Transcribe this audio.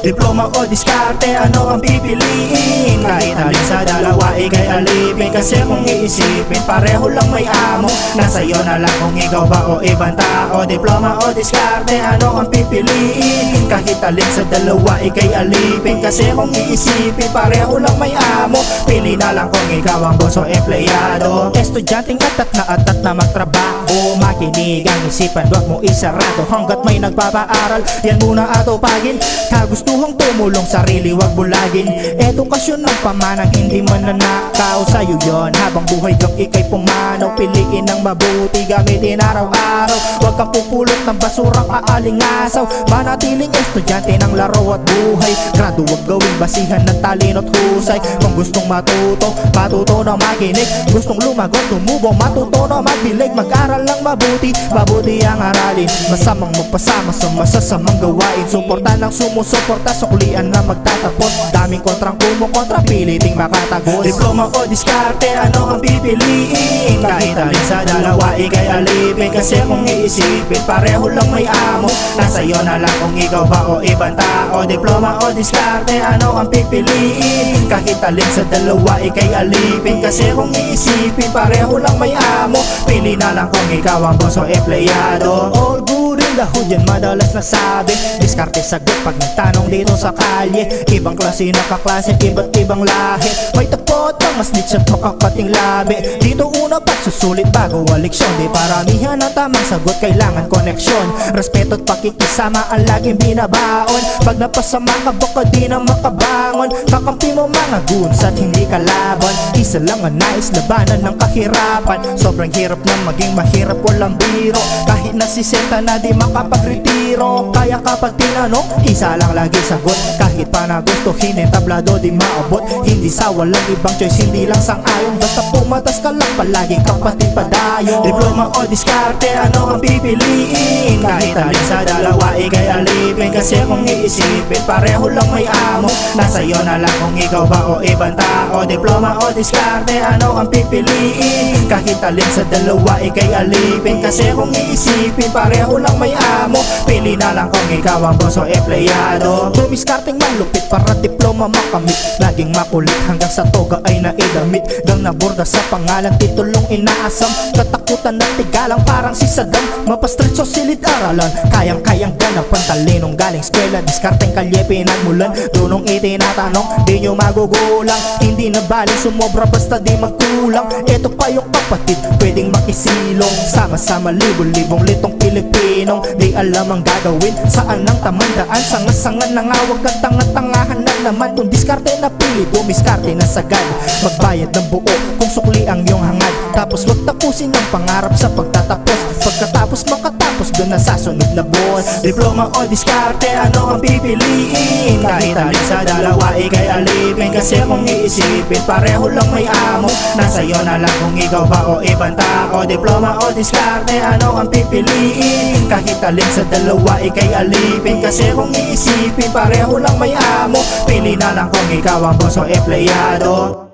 Diploma o diskarte, ano ang pipiliin? Kahit alin sa dalawa, ikay alipin. Kasi kung iisipin, pareho lang may amo. Nasa'yo na lang kung ikaw ba o ibang tao. Diploma o diskarte, ano ang pipiliin? Kahit alin sa dalawa, ikay alipin. Kasi kung iisipin, pareho lang may amo. Pili na lang kung ikaw ang boss o empleyado. Estudyanteng atat na magtrabaho. Makinig ang isipan, wag mo isarado. Hanggat may nagpapaaral, yan muna atupagin. Kagustuhang tumulong, sarili wag bulagin. Edukasyon ng pamanang hindi mananakaw. Sa'yo yon habang buhay kang ikay pumanaw. Piliin ng mabuti, gamitin araw-araw. Huwag kang pupulot ng basurang aalingasaw. Manatiling estudyante ng laro at buhay. Grado wag gawing basihan ng talino't husay. Kung gustong matuto, matuto na makinig. Gustong lumagot, tumubong, matuto na magbilig. Mag-aral lang mabuti, mabuti ang aralin. Masamang magpasama sa masasamang gawain. Suporta ng sumusuporta, suklian na magtatapos. Daming kontrang kumukontra, piliting makatagos. Diploma o diskarte, ano ang pipiliin? Kahit alin sa dalawa, ikay alipin. Kasi kung iisipin, pareho lang may amo. Nasa'yo na lang kung ikaw ba o ibang tao. Diploma o diskarte, ano ang pipiliin? Kahit alin sa dalawa, ikay alipin. Kasi kung iisipin, pareho lang may amo. Pili na lang kung ikaw ang boss o empleyado. All good in the hood, yan madalas nasabi. Diskarte sagot pag nagtanong dito sa kalye. Ibang klase na kaklase, iba't ibang lahi. May tapot ang mas nits at makakating labi. Dito una pagsusulit bago waliksyon. Di paramihan ang tamang sagot, kailangan koneksyon. Respeto at pakikisama ang laging binabaon. Pag napasama ka baka di na makabangon. Kakampi mo mga goons at hindi kalaban. Isa lang ang nais, labanan ng kahirapan. Sobrang hirap na maging mahirap, walang biro. Kahit nasisenta na di makapagretiro. Kaya kapag tinanong, isa lang lagi sagot. Kahit pa na gustuhin, entablado di maabot. Hindi sa walang ibang choice, hindi lang sang-ayon. Basta pumatas ka lang, palaging kapatid padayon. Diploma o diskarte, ano ang pipiliin? Kahit alin sa dalawa, ikay alipin. Kasi kung iisipin, pareho lang may amo. Nasa'yo na lang kung ikaw ba o ibang tao. Diploma o diskarte, ano ang pipiliin? Kahit alin sa dalawa, ikay alipin. Kasi kung iisipin, pareho lang may amo. Pili na lang kung ikaw ang boss o empleyado. Tumiskarteng malupit para diploma makamit. Laging makulit hanggang sa toga ay naidamit. Gang naborda sa pangalan, titulong inaasam. Katakutan at tigalang parang si Saddam. Mapastreet so silid-aralan, kayang-kayang ganapan. Talinong galing eskwela, diskarteng kalye pinagmulan. Dunong itinatanong, di nyo magugulang. Hindi na bali sumobra basta di magkulang. Ito pa yung kapatid, pwedeng makisilong. Sama-sama libo-libong litong Pilipinong di alam ang gagawin, saan ang tamandaan. Sanga-sangan na nga, wag kang tanga-tangahan na naman. Kung diskarte na pili, dumiskarte na sagad. Magbayad ng buo kung sukli ang iyong hangad. Tapos wag tapusin ang pangarap sa pagtatapos. Pagkatapos makatapos, doon na sa sunod na boss. Diploma o diskarte, ano ang pipiliin? Kahit alin sa dalawa, ikay alipin. Kasi kung iisipin, pareho lang may amo. Nasa'yo na lang kung ikaw ba o ibang tao. Diploma o diskarte, ano ang pipiliin? Kahit alin sa dalawa, ikay alipin. Kasi kung iisipin, pareho lang may amo. Pili na lang kung ikaw ang boss o empleyado.